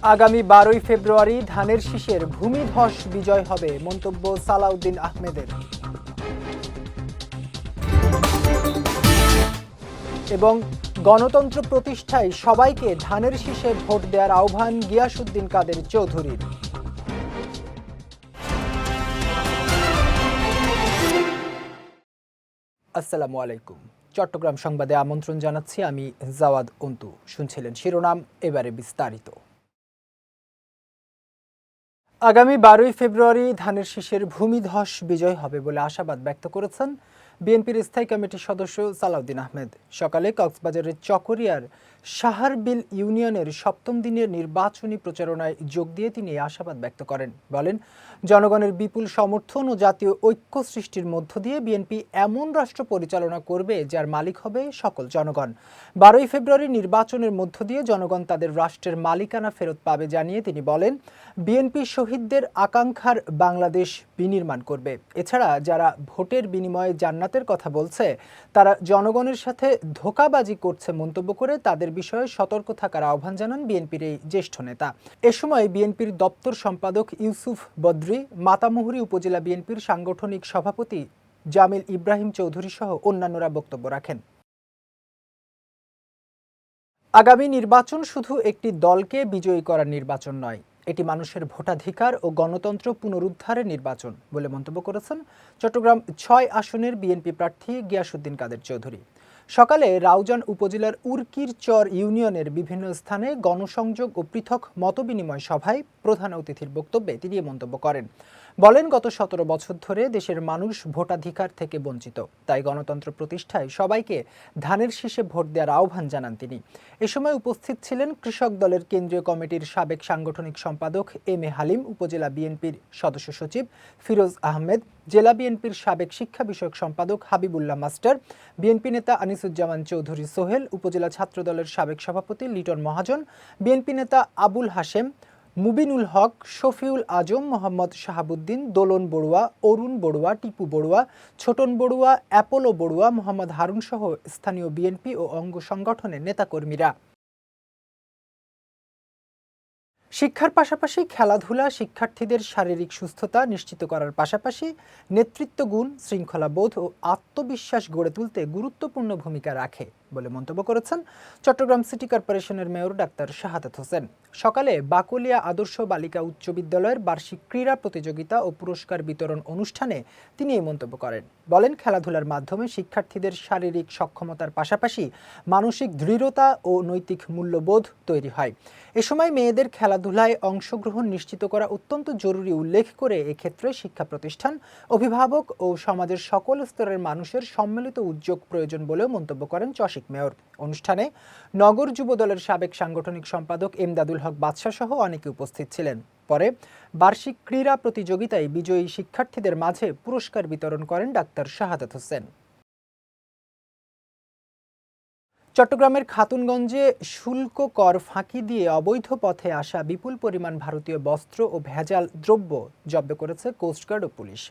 আগামী 12ই ফেব্রুয়ারি ধানের শীষের ভূমিধস বিজয় হবে, মন্তব্য সালাউদ্দিন আহমেদের। এবং গণতন্ত্র প্রতিষ্ঠায় সবাইকে ধানের শীষে ভোট দেওয়ার আহ্বান গিয়াসউদ্দিন কাদের চৌধুরীর। আসসালামু আলাইকুম। চট্টগ্রাম সংবাদে আমন্ত্রণ জানাচ্ছি, আমি জাওয়াদ অন্তু। শুনছিলেন শিরোনাম, এবারে বিস্তারিত। আগামী 12ই ফেব্রুয়ারি ধানের শীষের ভূমিধস বিজয় হবে বলে আশাবাদ ব্যক্ত করেছেন বিএনপির স্থায়ী কমিটির সদস্য সালাউদ্দিন আহমেদ। সকালে কক্সবাজারের চকরিয়ার সাহারবিল ইউনিয়নের 7ম দিনের নির্বাচনী প্রচারণায় যোগ দিয়ে তিনি এই আশাবাদ ব্যক্ত করেন। বলেন, জনগণের বিপুল সমর্থন ও জাতীয় ঐক্য সৃষ্টির মধ্য দিয়ে বিএনপি এমন রাষ্ট্র পরিচালনা করবে যার মালিক হবে সকল জনগণ। 12ই ফেব্রুয়ারি নির্বাচনের মধ্য দিয়ে জনগণ তাদের রাষ্ট্রের মালিকানা ফেরত পাবে জানিয়ে তিনি বলেন, বিএনপি শহীদদের আকাঙ্ক্ষার বাংলাদেশ বিনির্মাণ করবে। এছাড়া যারা ভোটের বিনিময়ে জান্নাতের কথা বলছে তারা জনগণের সাথে ধোঁকাবাজি করছে মন্তব্য করে তাদের বিষয়ে সতর্ক থাকার আহ্বান জানান বিএনপির এই জ্যেষ্ঠ নেতা। এ সময় বিএনপির দপ্তর সম্পাদক ইউসুফ বদ্রী, মাতামুহুরী উপজেলা বিএনপির সাংগঠনিক সভাপতি জামিল ইব্রাহিম চৌধুরী সহ অন্যান্যরা বক্তব্য রাখেন। আগামী নির্বাচন শুধু একটি দলকে বিজয়ী করার নির্বাচন নয়, এটি মানুষের ভোটাধিকার ও গণতন্ত্র পুনরুদ্ধারের নির্বাচন বলে মন্তব্য করেছেন চট্টগ্রাম 6 আসনের বিএনপি প্রার্থী গিয়াসউদ্দিন কাদের চৌধুরী। সকালে রাউজান উপজেলার উরকির চর ইউনিয়নের বিভিন্ন স্থানে গণসংযোগ ও পৃথক মতবিনিময় সভায় প্রধান অতিথির বক্তব্যে তিনি এ মন্তব্য করেন। বলেন, গত 17 বছর ধরে দেশের মানুষ ভোটাধিকার থেকে বঞ্চিত, তাই গণতন্ত্র প্রতিষ্ঠায় সবাইকে ধানের শীষে ভোট দেওয়ার আহ্বান জানান তিনি। এ সময় উপস্থিত ছিলেন কৃষক দলের কেন্দ্রীয় কমিটির সাবেক সাংগঠনিক সম্পাদক এম এ হালিম, উপজেলা বিএনপির সদস্য সচিব ফিরোজ আহমেদ, জেলা বিএনপির সাবেক শিক্ষা বিষয়ক সম্পাদক হাবিবুল্লাহ মাস্টার, বিএনপি নেতা আনিসুজ্জামান চৌধুরী সোহেল, উপজেলা ছাত্রদলের সাবেক সভাপতি লিটন মহাজন, বিএনপি নেতা আবুল হাশেম, মুবিনুল হক, শফিউল আজম, মোহাম্মদ শাহাবুদ্দিন, দোলন বড়ুয়া, অরুণ বড়ুয়া, টিপু বড়ুয়া, ছোটন বড়ুয়া, অ্যাপোলো বড়ুয়া, মোহাম্মদ হারুন সহ স্থানীয় বিএনপি ও অঙ্গ সংগঠনের নেতাকর্মীরা। শিক্ষার পাশাপাশি খেলাধুলা শিক্ষার্থীদের শারীরিক সুস্থতা নিশ্চিত করার পাশাপাশি নেতৃত্ব গুণ, শৃঙ্খলাবোধ ও আত্মবিশ্বাস গড়ে তুলতে গুরুত্বপূর্ণ ভূমিকা রাখে বলে মন্তব্য করেছেন চট্টগ্রাম সিটি কর্পোরেশনের মেয়র ডাক্তার শাহাদাত হোসেন। সকালে বাকলিয়া আদর্শ বালিকা উচ্চ বিদ্যালয়ের বার্ষিক ক্রীড়া প্রতিযোগিতা ও পুরস্কার বিতরণ অনুষ্ঠানে তিনি এই মন্তব্য করেন। বলেন, খেলাধুলার মাধ্যমে শিক্ষার্থীদের শারীরিক সক্ষমতার পাশাপাশি মানসিক দৃঢ়তা ও নৈতিক মূল্যবোধ তৈরি হয়। এ সময় মেয়েদের খেলাধুলায় অংশগ্রহণ নিশ্চিত করা অত্যন্ত জরুরি উল্লেখ করে এক্ষেত্রে শিক্ষা প্রতিষ্ঠান, অভিভাবক ও সমাজের সকল স্তরের মানুষের সম্মিলিত উদ্যোগ প্রয়োজন বলেও মন্তব্য করেন চসিক মেয়র। অনুষ্ঠানে নগর যুব দলের সাবেক সাংগঠনিক সম্পাদক এমদাদুল হক বাদশা সহ অনেকে উপস্থিত ছিলেন। পরে বার্ষিক ক্রীড়া প্রতিযোগিতায় বিজয়ী শিক্ষার্থীদের মাঝে পুরস্কার বিতরণ করেন ডাক্তার শাহাদাত হোসেন। চট্টগ্রামের খাতুনগঞ্জে শুল্ক কর ফাঁকি দিয়ে অবৈধ পথে আসা বিপুল পরিমাণ ভারতীয় বস্ত্র ও ভেজাল দ্রব্য জব্দ করেছে কোস্টগার্ড ও পুলিশ।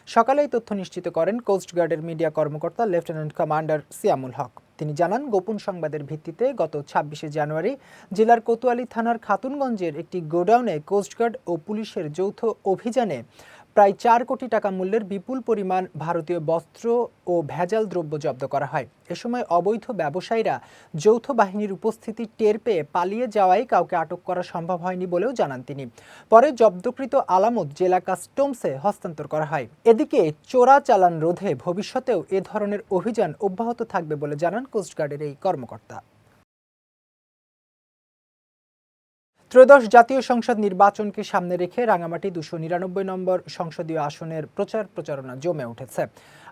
সকালে এই তথ্য নিশ্চিত করেন কোস্টগার্ডের মিডিয়া কর্মকর্তা লেফটেন্যান্ট কমান্ডার সিয়ামুল হক। তিনি জানান, গোপন সংবাদের ভিত্তিতে গত 26শে জানুয়ারি জেলার কোতোয়ালি থানার খাতুনগঞ্জের একটি গোডাউনে কোস্টগার্ড ও পুলিশের যৌথ অভিযানে প্রায় 4 কোটি টাকা মূল্যের বিপুল পরিমাণ ভারতীয় বস্ত্র ও ভেজাল দ্রব্য জব্দ করা হয়। এ সময় অবৈধ ব্যবসায়ীরা যৌথ বাহিনীর উপস্থিতি টের পেয়ে পালিয়ে যাওয়ায় কাউকে আটক করা সম্ভব হয়নি বলেও জানান তিনি। পরে জব্দকৃত আলামত জেলা কাস্টমসে হস্তান্তর করা হয়। এদিকে চোরাচালান রোধে ভবিষ্যতেও এ ধরনের অভিযান অব্যাহত থাকবে বলে জানান কোস্টগার্ডের এই কর্মকর্তা। ত্রয়োদশ জাতীয় সংসদ নির্বাচনকে সামনে রেখে রাঙামাটি 299 নম্বর সংসদীয় আসনের প্রচারণা জমে উঠেছে।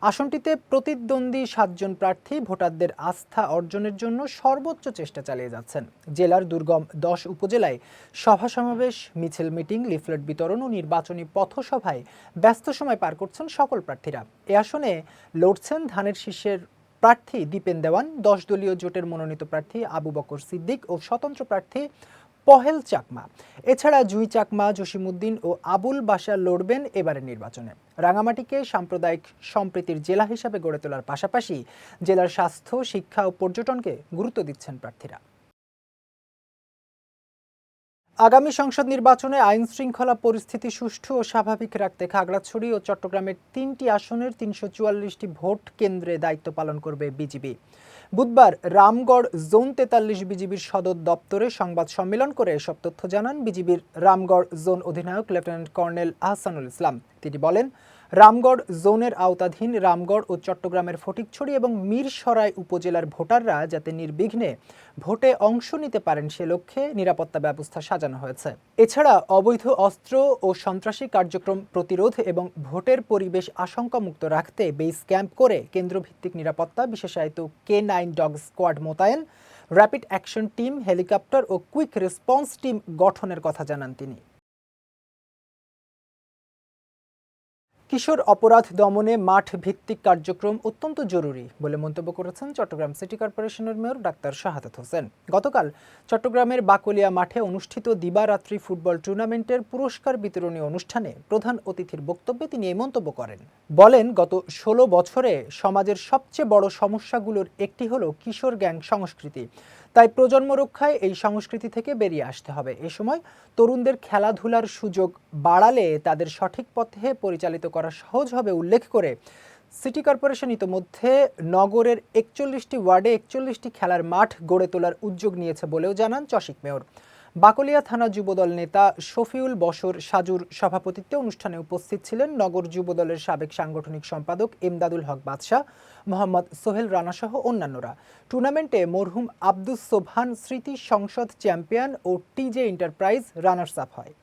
আসনটিতে প্রতিদ্বন্দ্বী 7 জন প্রার্থী ভোটারদের আস্থা অর্জনের জন্য সর্বোচ্চ চেষ্টা চালিয়ে যাচ্ছেন। জেলার দুর্গম 10 উপজেলায় সভা সমাবেশ, মিছিল, মিটিং, লিফলেট বিতরণ ও নির্বাচনী পথসভায় ব্যস্ত সময় পার করছেন সকল প্রার্থীরা। এ আসনে লড়ছেন ধানের শীষের প্রার্থী দীপেন দেওয়ান, 10 দলীয় জোটের মনোনীত প্রার্থী আবু বকর সিদ্দিক ও স্বতন্ত্র প্রার্থী পহেল চাকমা। এছাড়া জুই চাকমা, জসিমউদ্দিন ও আবুল বাশার লড়বেন এবারের নির্বাচনে। রাঙামাটিকে সাম্প্রদায়িক সম্প্রীতির জেলা হিসাবে গড়ে তোলার পাশাপাশি জেলার স্বাস্থ্য, শিক্ষা ও পর্যটনকে গুরুত্ব দিচ্ছেন প্রার্থীরা। আগামী সংসদ নির্বাচনে আইন শৃঙ্খলা পরিস্থিতি সুষ্ঠু ও স্বাভাবিক রাখতে খাগড়াছড়ি ও চট্টগ্রামের ৩টি আসনের ৩৪৪টি ভোট কেন্দ্রে দায়িত্ব পালন করবে বিজিবি। বুধবার রামগড় জোন ৪৩ বিজিবির সদর দপ্তরে সংবাদ সম্মেলন করে এসব তথ্য জানান বিজিবির রামগড় জোন অধিনায়ক লেফটেন্যান্ট কর্নেল আহসানুল ইসলাম। তিনি বলেন, রামগড় জোনের আওতাধীন রামগড় ও চট্টগ্রামের ফটিকছড়ি এবং মিরসরাই উপজেলার ভোটাররা যাতে নির্বিঘ্নে ভোটে অংশ নিতে পারেন সে লক্ষ্যে নিরাপত্তা ব্যবস্থা সাজানো হয়েছে। এছাড়া অবৈধ অস্ত্র ও সন্ত্রাসী কার্যক্রম প্রতিরোধ এবং ভোটের পরিবেশ আশঙ্কামুক্ত রাখতে বেস ক্যাম্প করে কেন্দ্রভিত্তিক নিরাপত্তা বিশেষায়িত K9 ডগ স্কোয়াড মোতায়েন, র্যাপিড অ্যাকশন টিম, হেলিকপ্টার ও কুইক রেসপন্স টিম গঠনের কথা জানান তিনি। কিশোর অপরাধ দমনে মাঠ ভিত্তিক কার্যক্রম অত্যন্ত জরুরি বলে মন্তব্য করেছেন চট্টগ্রাম সিটি কর্পোরেশনের মেয়র ডাক্তার শাহাদাত হোসেন। গতকাল চট্টগ্রামের বাকলিয়া মাঠে অনুষ্ঠিত দিবারাত্রি ফুটবল টুর্নামেন্টের পুরস্কার বিতরণী অনুষ্ঠানে প্রধান অতিথির বক্তব্যে তিনি এই মন্তব্য করেন। বলেন, গত ১৬ বছরে সমাজের সবচেয়ে বড় সমস্যাগুলোর একটি হলো কিশোর গ্যাং সংস্কৃতি। তাই প্রজন্ম রক্ষায় এই সংস্কৃতি থেকে বেরিয়ে আসতে হবে। এ সময় তরুণদের খেলাধুলার সুযোগ বাড়ালে তাদের সঠিক পথে পরিচালিত করা সহজ হবে উল্লেখ করে সিটি কর্পোরেশন ইতোমধ্যে নগরের ৪১টি ওয়ার্ডে ৪১টি খেলার মাঠ গড়ে তোলার উদ্যোগ নিয়েছে বলেও জানান চসিক মেয়র। বাকলিয়া থানা যুবদল নেতা শফিউল বশর সাজুর সভাপতিত্বে অনুষ্ঠানে উপস্থিত ছিলেন নগর যুবদলের সাবেক সাংগঠনিক সম্পাদক এমদাদুল হক বাদশাহ, মোহাম্মদ সোহেল রানাসহ অন্যান্যরা। টুর্নামেন্টে মরহুম আব্দুস সোবহান স্মৃতি সংসদ চ্যাম্পিয়ন ও টিজে এন্টারপ্রাইজ রানার্স আপ হয়।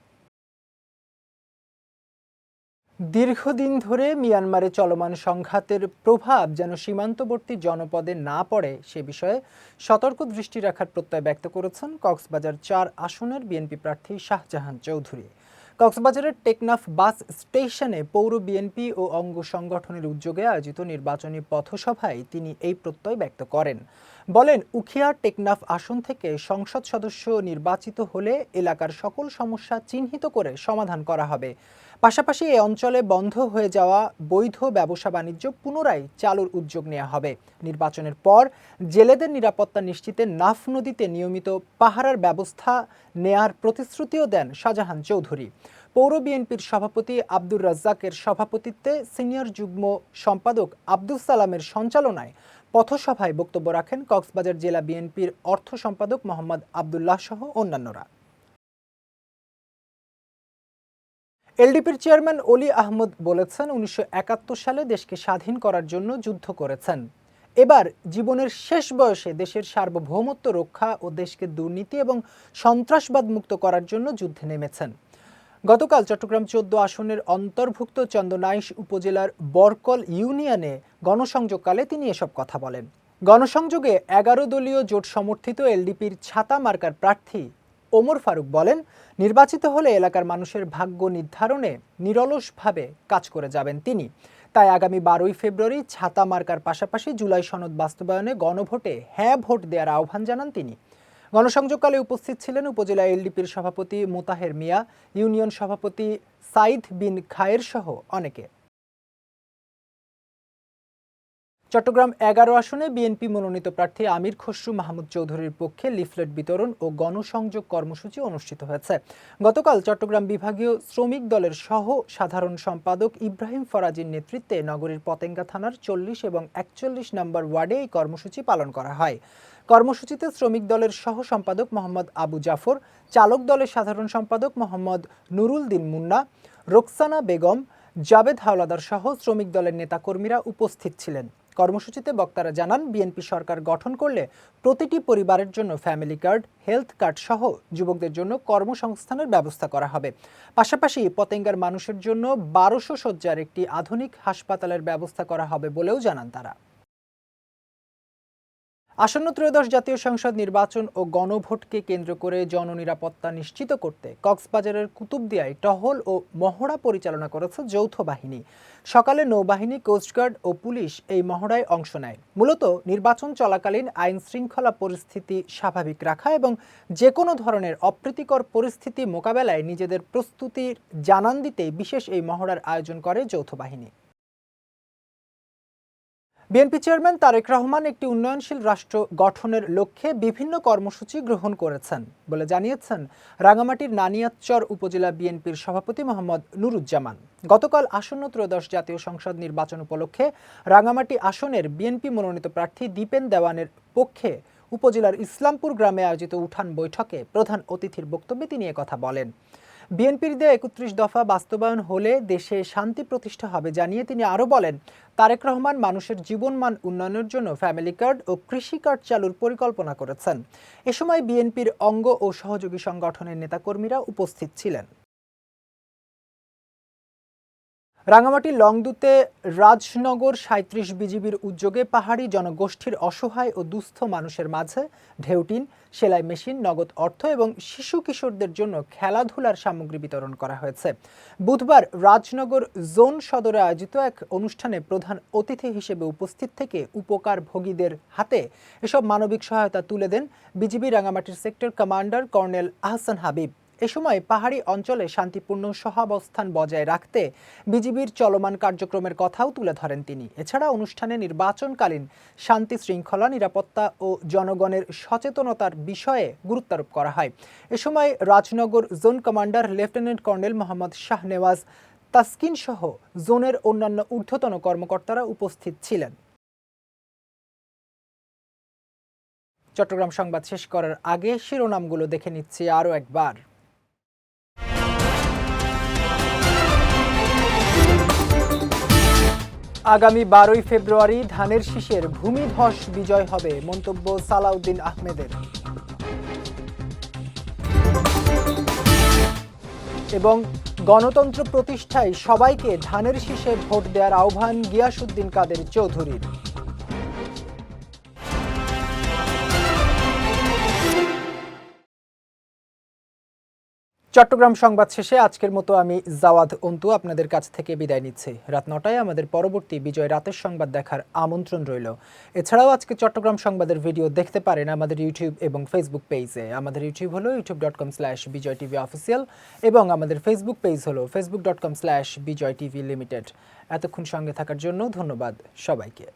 দীর্ঘদিন ধরে মিয়ানমারে চলমান সংঘাতের প্রভাব যেন সীমান্তবর্তী জনপদে না পড়ে সে বিষয়ে সতর্ক দৃষ্টি রাখার প্রত্যয় ব্যক্ত করেছেন কক্সবাজার ৪ আসনের বিএনপি প্রার্থী শাহজাহান চৌধুরী। কক্সবাজারের টেকনাফ বাস স্টেশনে পৌর বিএনপি ও অঙ্গ সংগঠনের উদ্যোগে আয়োজিত নির্বাচনী পথসভায় তিনি এই প্রত্যয় ব্যক্ত করেন। বলেন, উখিয়া টেকনাফ আসন থেকে সংসদ সদস্য নির্বাচিত হলে এলাকার সকল সমস্যা চিহ্নিত করে সমাধান করা হবে। পাশাপাশি এ অঞ্চলে বন্ধ হয়ে যাওয়া বৈধ ব্যবসা বাণিজ্য পুনরায় চালুর উদ্যোগ নেওয়া হবে। নির্বাচনের পর জেলেদের নিরাপত্তা নিশ্চিতে নাফ নদীতে নিয়মিত পাহারার ব্যবস্থা নেয়ার প্রতিশ্রুতিও দেন শাহজাহান চৌধুরী। পৌর বিএনপির সভাপতি আব্দুর রাজ্জাকের সভাপতিত্বে সিনিয়র যুগ্ম সম্পাদক আব্দুস সালামের সঞ্চালনায় পথসভায় বক্তব্য রাখেন কক্সবাজার জেলা বিএনপির অর্থ সম্পাদক মোহাম্মদ আবদুল্লাহ সহ অন্যান্যরা। এলডিপির চেয়ারম্যান অলি আহমদ বলেছেন, ১৯৭১ সালে দেশকে স্বাধীন করার জন্য যুদ্ধ করেছেন। এবার জীবনের শেষ বয়সে দেশের সার্বভৌমত্ব রক্ষা ও দেশকে দুর্নীতি এবং সন্ত্রাসবাদ মুক্ত করার জন্য যুদ্ধে নেমেছেন। গতকাল চট্টগ্রাম ১৪ আসনের অন্তর্ভুক্ত চন্দনাইশ উপজেলার বরকল ইউনিয়নে গণসংযোগকালে তিনি এসব কথা বলেন। গণসংযোগে ১১ দলীয় জোট সমর্থিত এলডিপির ছাতা মার্কার প্রার্থী ওমর ফারুক বলেন, নির্বাচিত হলে এলাকার মানুষের ভাগ্য নির্ধারণে নিরলসভাবে কাজ করে যাবেন তিনি। তাই আগামী ১২ই ফেব্রুয়ারি ছাতা মার্কার পাশাপাশি জুলাই সনদ বাস্তবায়নে গণভোটে হ্যাঁ ভোট দেওয়ার আহ্বান জানান তিনি। গণসংযোগকালে উপস্থিত ছিলেন উপজেলা এলডিপির সভাপতি মোতাহের মিয়া, ইউনিয়ন সভাপতি সাইদ বিন খায়ের সহ অনেকে। চট্টগ্রাম ১১ আসনে বিএনপি মনোনীত প্রার্থী আমির খসরু মাহমুদ চৌধুরীর পক্ষে লিফলেট বিতরণ ও গণসংযোগ কর্মসূচি অনুষ্ঠিত হয়েছে। গতকাল চট্টগ্রাম বিভাগীয় শ্রমিক দলের সহ সাধারণ সম্পাদক ইব্রাহিম ফরাজির নেতৃত্বে নগরীর পতেঙ্গা থানার ৪০ এবং ৪১ নম্বর ওয়ার্ডে এই কর্মসূচি পালন করা হয়। কর্মসূচিতে শ্রমিক দলের সহ সম্পাদক মোহাম্মদ আবু জাফর, চালক দলের সাধারণ সম্পাদক মোহাম্মদ নুরুল দিন মুন্না, রোকসানা বেগম, জাবেদ হাওলাদার সহ শ্রমিক দলের নেতাকর্মীরা উপস্থিত ছিলেন। কর্মসূচিতে বক্তারা জানান, বিএনপি সরকার গঠন করলে প্রতিটি পরিবারের জন্য ফ্যামিলি কার্ড, হেলথ কার্ড সহ যুবকদের জন্য কর্মসংস্থানের ব্যবস্থা করা হবে। পাশাপাশি পতেঙ্গার মানুষের জন্য ১২০০ শয্যার একটি আধুনিক হাসপাতালের ব্যবস্থা করা হবে বলেও জানান তারা। আসন্ন ত্রয়োদশ জাতীয় সংসদ নির্বাচন ও গণভোটকে কেন্দ্র করে জননিরাপত্তা নিশ্চিত করতে কক্সবাজারের কুতুবদিয়ায় টহল ও মহড়া পরিচালনা করেছে যৌথ বাহিনী। সকালে নৌবাহিনী, কোস্টগার্ড ও পুলিশ এই মহড়ায় অংশ নেয়। মূলত নির্বাচন চলাকালীন আইন শৃঙ্খলা পরিস্থিতি স্বাভাবিক রাখা এবং যে কোনো ধরনের অপ্রীতিকর পরিস্থিতি মোকাবেলায় নিজেদের প্রস্তুতির জানান দিতে বিশেষ এই মহড়ার আয়োজন করে যৌথ বাহিনী। বিএনপি চেয়ারম্যান তারেক রহমান একটি উন্নয়নশীল রাষ্ট্র গঠনের লক্ষ্যে বিভিন্ন কর্মসূচি গ্রহণ করেছেন বলে জানিয়েছেন রাঙামাটির নানিয়ারচর উপজেলা বিএনপির সভাপতি মোহাম্মদ নুরুজ্জামান। গতকাল আসন্ন ত্রয়োদশ জাতীয় সংসদ নির্বাচন উপলক্ষে রাঙামাটি আসনের বিএনপি মনোনীত প্রার্থী দীপেন দেওয়ানের পক্ষে উপজেলার ইসলামপুর গ্রামে আয়োজিত উঠান বৈঠকে প্রধান অতিথির বক্তব্যে তিনি কথা বলেন। বিএনপির দেয়া ৩১ দফা বাস্তবায়ন হলে দেশে শান্তি প্রতিষ্ঠা হবে জানিয়ে তিনি আরও বলেন, তারেক রহমান মানুষের জীবনমান উন্নয়নের জন্য ফ্যামিলি কার্ড ও কৃষি কার্ড চালুর পরিকল্পনা করেছেন। এ সময় বিএনপির অঙ্গ ও সহযোগী সংগঠনের নেতাকর্মীরা উপস্থিত ছিলেন। রাঙামাটির লংদুতে রাজনগর ৩৭ বিজিবির উদ্যোগে পাহাড়ি জনগোষ্ঠীর অসহায় ও দুস্থ মানুষের মাঝে ঢেউটিন, সেলাই মেশিন, নগদ অর্থ এবং শিশু কিশোরদের জন্য খেলাধুলার সামগ্রী বিতরণ করা হয়েছে। বুধবার রাজনগর জোন সদরে আয়োজিত এক অনুষ্ঠানে প্রধান অতিথি হিসেবে উপস্থিত থেকে উপকারভোগীদের হাতে এসব মানবিক সহায়তা তুলে দেন বিজিবি রাঙামাটির sector commander colonel Ahsan Habib. এ সময় পাহাড়ি অঞ্চলে শান্তিপূর্ণ সহাবস্থান বজায় রাখতে বিজিবির চলমান কার্যক্রমের কথাও তুলে ধরেন তিনি। এছাড়া অনুষ্ঠানে নির্বাচনকালীন শান্তি শৃঙ্খলা, নিরাপত্তা ও জনগণের সচেতনতার বিষয়ে গুরুত্বারোপ করা হয়। এ সময় Rajnagar zone commander lieutenant colonel Mohammad Shahnewaz Taskin সহ জোনের অন্যান্য ঊর্ধ্বতন কর্মকর্তারা উপস্থিত ছিলেন। চট্টগ্রাম সংবাদ শেষ করার আগে শিরোনামগুলো দেখে নিচ্ছি আরও একবার। আগামী 12ই ফেব্রুয়ারি ধানের শীষের ভূমিধস বিজয় হবে, মন্তব্য সালাউদ্দিন আহমেদের। এবং গণতন্ত্র প্রতিষ্ঠায় সবাইকে ধানের শীষে ভোট দেওয়ার আহ্বান গিয়াসউদ্দিন কাদের চৌধুরীর। চট্টগ্রাম সংবাদ শেষে আজকের মতো আমি জাওয়াদ অন্তু আপনাদের কাছ থেকে বিদায় নিচ্ছি। রাত 9টায় আমাদের পরবর্তী বিজয় রাতের সংবাদ দেখার আমন্ত্রণ রইল। এছাড়াও আজকে চট্টগ্রাম সংবাদের ভিডিও দেখতে পারেন আমাদের ইউটিউব এবং ফেসবুক পেজে। আমাদের ইউটিউব হলো youtube.com/bijoytvofficial এবং আমাদের ফেসবুক পেজ হলো facebook.com/bijoytvlimited। এতক্ষণ সঙ্গে থাকার জন্য ধন্যবাদ সবাইকে।